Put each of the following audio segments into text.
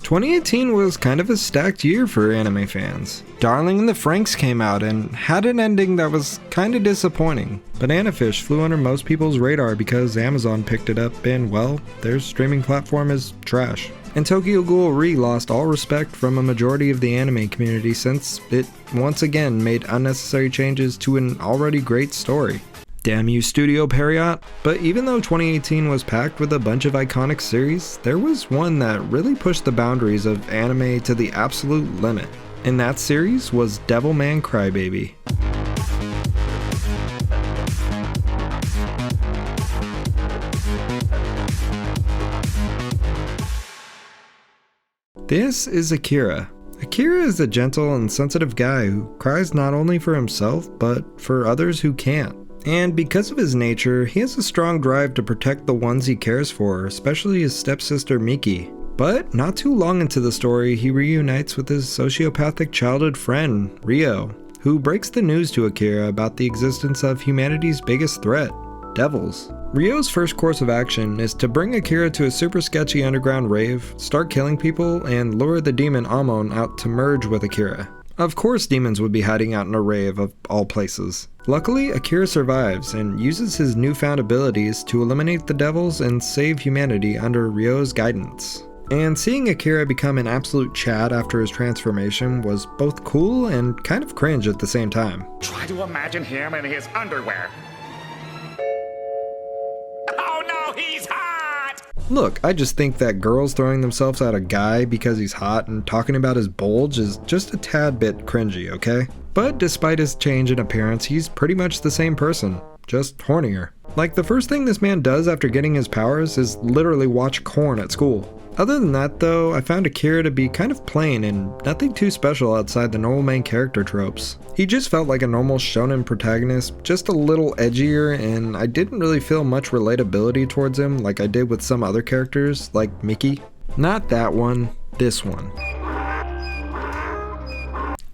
2018 was kind of a stacked year for anime fans. Darling in the Franxx came out and had an ending that was kinda disappointing. Banana Fish flew under most people's radar because Amazon picked it up and, well, their streaming platform is trash. And Tokyo Ghoul Re lost all respect from a majority of the anime community since it once again made unnecessary changes to an already great story. Damn you, Studio Period. But even though 2018 was packed with a bunch of iconic series, there was one that really pushed the boundaries of anime to the absolute limit. And that series was Devilman Crybaby. This is Akira. Akira is a gentle and sensitive guy who cries not only for himself, but for others who can't. And because of his nature, he has a strong drive to protect the ones he cares for, especially his stepsister Miki. But not too long into the story, he reunites with his sociopathic childhood friend, Ryo, who breaks the news to Akira about the existence of humanity's biggest threat, devils. Ryo's first course of action is to bring Akira to a super sketchy underground rave, start killing people, and lure the demon Amon out to merge with Akira. Of course demons would be hiding out in a rave of all places. Luckily, Akira survives and uses his newfound abilities to eliminate the devils and save humanity under Ryo's guidance. And seeing Akira become an absolute Chad after his transformation was both cool and kind of cringe at the same time. Try to imagine him in his underwear. Oh no, he's hot! Look, I just think that girls throwing themselves at a guy because he's hot and talking about his bulge is just a tad bit cringy, okay? But despite his change in appearance, he's pretty much the same person, just hornier. Like, the first thing this man does after getting his powers is literally watch Korn at school. Other than that though, I found Akira to be kind of plain and nothing too special outside the normal main character tropes. He just felt like a normal shonen protagonist, just a little edgier, and I didn't really feel much relatability towards him like I did with some other characters, like Miki. Not that one, this one.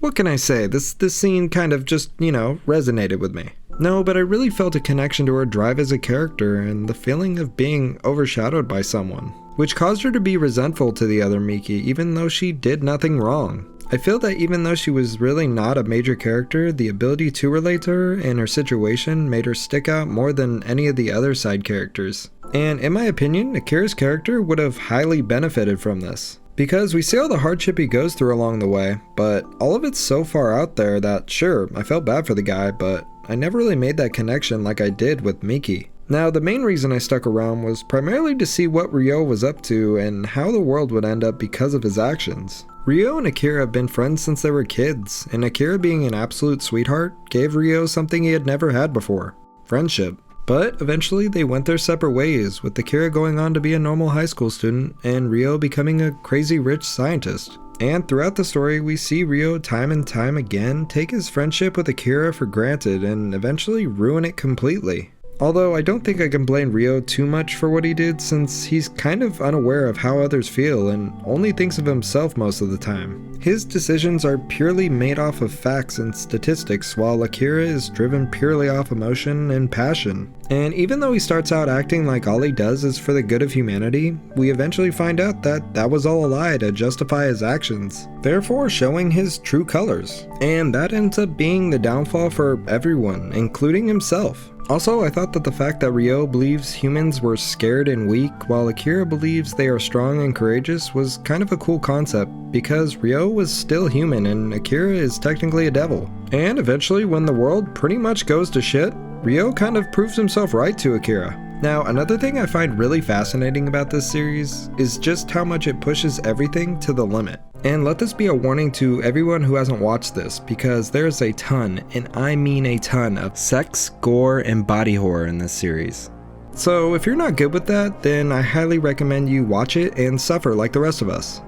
What can I say, this scene kind of just, resonated with me. No, but I really felt a connection to her drive as a character and the feeling of being overshadowed by someone, which caused her to be resentful to the other Miki even though she did nothing wrong. I feel that even though she was really not a major character, the ability to relate to her and her situation made her stick out more than any of the other side characters. And in my opinion, Akira's character would have highly benefited from this. Because we see all the hardship he goes through along the way, but all of it's so far out there that sure, I felt bad for the guy, but I never really made that connection like I did with Miki. Now, the main reason I stuck around was primarily to see what Ryo was up to and how the world would end up because of his actions. Ryo and Akira have been friends since they were kids, and Akira being an absolute sweetheart gave Ryo something he had never had before: friendship. But eventually they went their separate ways, with Akira going on to be a normal high school student and Ryo becoming a crazy rich scientist. And throughout the story, we see Ryo time and time again take his friendship with Akira for granted and eventually ruin it completely. Although I don't think I can blame Ryo too much for what he did, since he's kind of unaware of how others feel and only thinks of himself most of the time. His decisions are purely made off of facts and statistics, while Akira is driven purely off emotion and passion. And even though he starts out acting like all he does is for the good of humanity, we eventually find out that that was all a lie to justify his actions, therefore showing his true colors. And that ends up being the downfall for everyone, including himself. Also, I thought that the fact that Ryo believes humans were scared and weak, while Akira believes they are strong and courageous, was kind of a cool concept, because Ryo was still human and Akira is technically a devil. And eventually, when the world pretty much goes to shit, Ryo kind of proves himself right to Akira. Now, another thing I find really fascinating about this series is just how much it pushes everything to the limit. And let this be a warning to everyone who hasn't watched this, because there's a ton, and I mean a ton, of sex, gore, and body horror in this series. So if you're not good with that, then I highly recommend you watch it and suffer like the rest of us.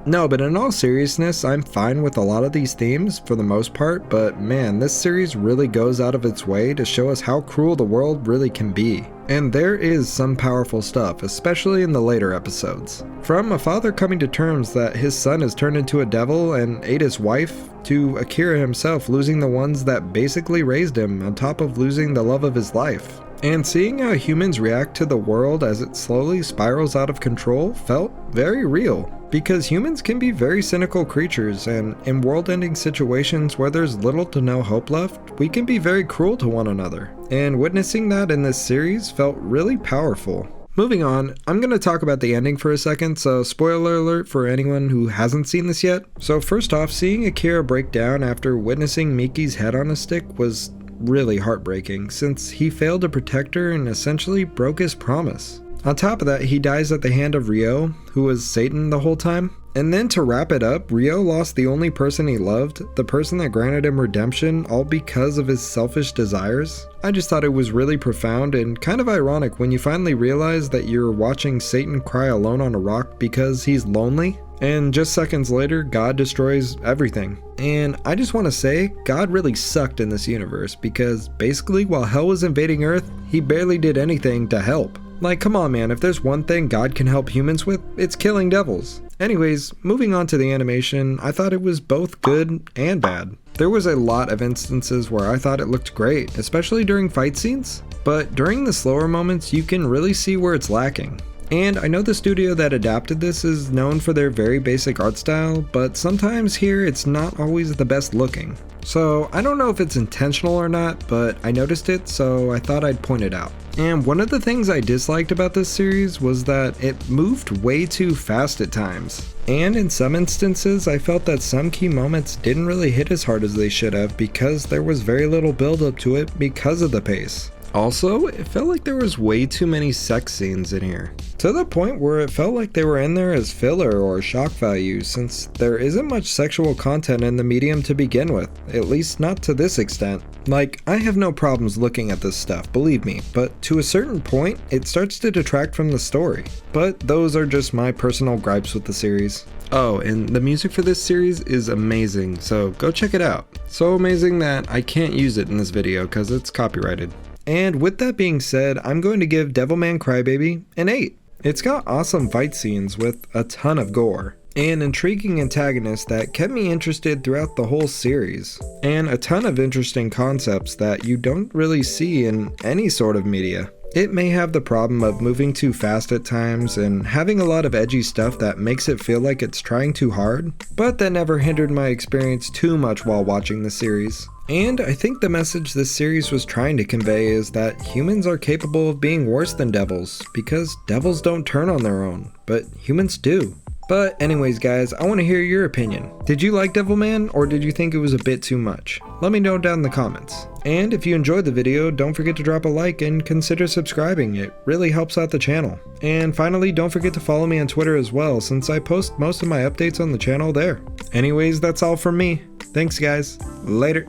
No, but in all seriousness, I'm fine with a lot of these themes for the most part, but man, this series really goes out of its way to show us how cruel the world really can be. And there is some powerful stuff, especially in the later episodes. From a father coming to terms that his son has turned into a devil and ate his wife, to Akira himself losing the ones that basically raised him on top of losing the love of his life. And seeing how humans react to the world as it slowly spirals out of control felt very real. because humans can be very cynical creatures, and in world-ending situations where there's little to no hope left, we can be very cruel to one another. And witnessing that in this series felt really powerful. Moving on, I'm going to talk about the ending for a second, so spoiler alert for anyone who hasn't seen this yet. So first off, seeing Akira break down after witnessing Miki's head on a stick was really heartbreaking, since he failed to protect her and essentially broke his promise. On top of that, he dies at the hand of Ryo, who was Satan the whole time. And then to wrap it up, Ryo lost the only person he loved, the person that granted him redemption, all because of his selfish desires. I just thought it was really profound and kind of ironic when you finally realize that you're watching Satan cry alone on a rock because he's lonely. And just seconds later, God destroys everything. And I just want to say, God really sucked in this universe because basically while hell was invading Earth, he barely did anything to help. Like, come on man, if there's one thing God can help humans with, it's killing devils. Anyways, moving on to the animation, I thought it was both good and bad. There was a lot of instances where I thought it looked great, especially during fight scenes, but during the slower moments you can really see where it's lacking. And I know the studio that adapted this is known for their very basic art style, but sometimes here it's not always the best looking. So I don't know if it's intentional or not, but I noticed it, so I thought I'd point it out. And one of the things I disliked about this series was that it moved way too fast at times. And in some instances, I felt that some key moments didn't really hit as hard as they should have because there was very little build up to it because of the pace. Also, it felt like there was way too many sex scenes in here, to the point where it felt like they were in there as filler or shock value, since there isn't much sexual content in the medium to begin with, at least not to this extent. Like, I have no problems looking at this stuff, believe me, but to a certain point, it starts to detract from the story. But those are just my personal gripes with the series. Oh, and the music for this series is amazing, so go check it out. So amazing that I can't use it in this video because it's copyrighted. And with that being said, I'm going to give Devilman Crybaby an 8. It's got awesome fight scenes with a ton of gore, an intriguing antagonist that kept me interested throughout the whole series, and a ton of interesting concepts that you don't really see in any sort of media. It may have the problem of moving too fast at times and having a lot of edgy stuff that makes it feel like it's trying too hard, but that never hindered my experience too much while watching the series. And I think the message this series was trying to convey is that humans are capable of being worse than devils, because devils don't turn on their own, but humans do. But anyways guys, I want to hear your opinion. Did you like Devilman, or did you think it was a bit too much? Let me know down in the comments. And if you enjoyed the video, don't forget to drop a like and consider subscribing, it really helps out the channel. And finally, don't forget to follow me on Twitter as well, since I post most of my updates on the channel there. Anyways, that's all from me. Thanks guys, later.